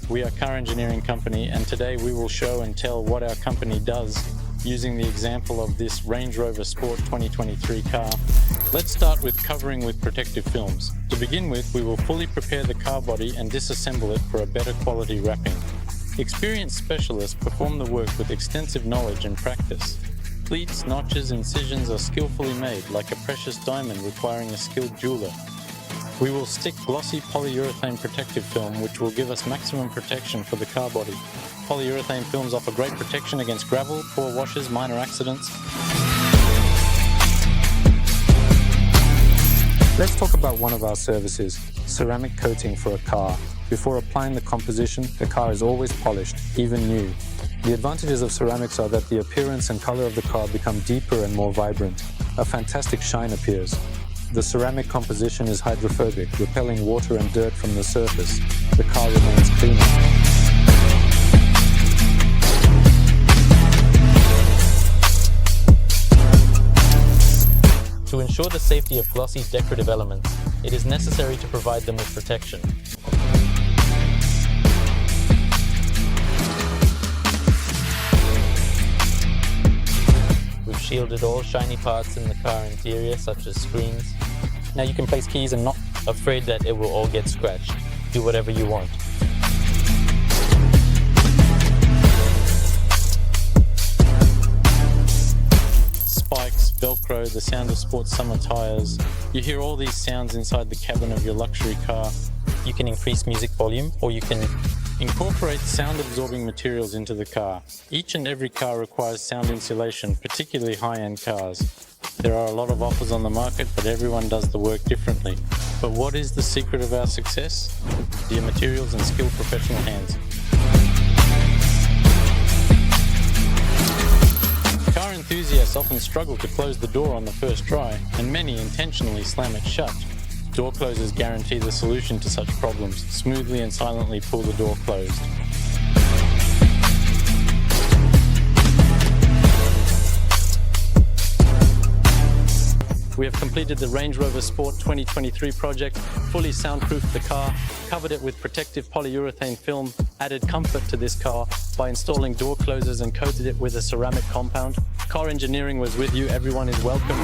We are Car Engineering Company, and today we will show and tell what our company does using the example of this Range Rover Sport 2023 car. Let's start with covering with protective films. To begin with, we will fully prepare the car body and disassemble it for a better quality wrapping. Experienced specialists perform the work with extensive knowledge and practice. Pleats, notches, incisions are skillfully made, like a precious diamond requiring a skilled jeweler. We will stick glossy polyurethane protective film, which will give us maximum protection for the car body. Polyurethane films offer great protection against gravel, poor washes, minor accidents. Let's talk about one of our services, ceramic coating for a car. Before applying the composition, the car is always polished, even new. The advantages of ceramics are that the appearance and color of the car become deeper and more vibrant. A fantastic shine appears. The ceramic composition is hydrophobic, repelling water and dirt from the surface. The car remains cleaner. To ensure the safety of glossy decorative elements, it is necessary to provide them with protection. We've shielded all shiny parts in the car interior, such as screens. Now you can place keys and not afraid that it will all get scratched. Do whatever you want. Spikes, Velcro, the sound of sports summer tires. You hear all these sounds inside the cabin of your luxury car. You can increase music volume, or you can incorporate sound-absorbing materials into the car. Each and every car requires sound insulation, particularly high-end cars. There are a lot of offers on the market, but everyone does the work differently. But what is the secret of our success? Dear materials and skilled professional hands. Car enthusiasts often struggle to close the door on the first try, and many intentionally slam it shut. Door closers guarantee the solution to such problems. Smoothly and silently pull the door closed. We have completed the Range Rover Sport 2023 project, fully soundproofed the car, covered it with protective polyurethane film, added comfort to this car by installing door closers and coated it with a ceramic compound. Car Engineering was with you. Everyone is welcome.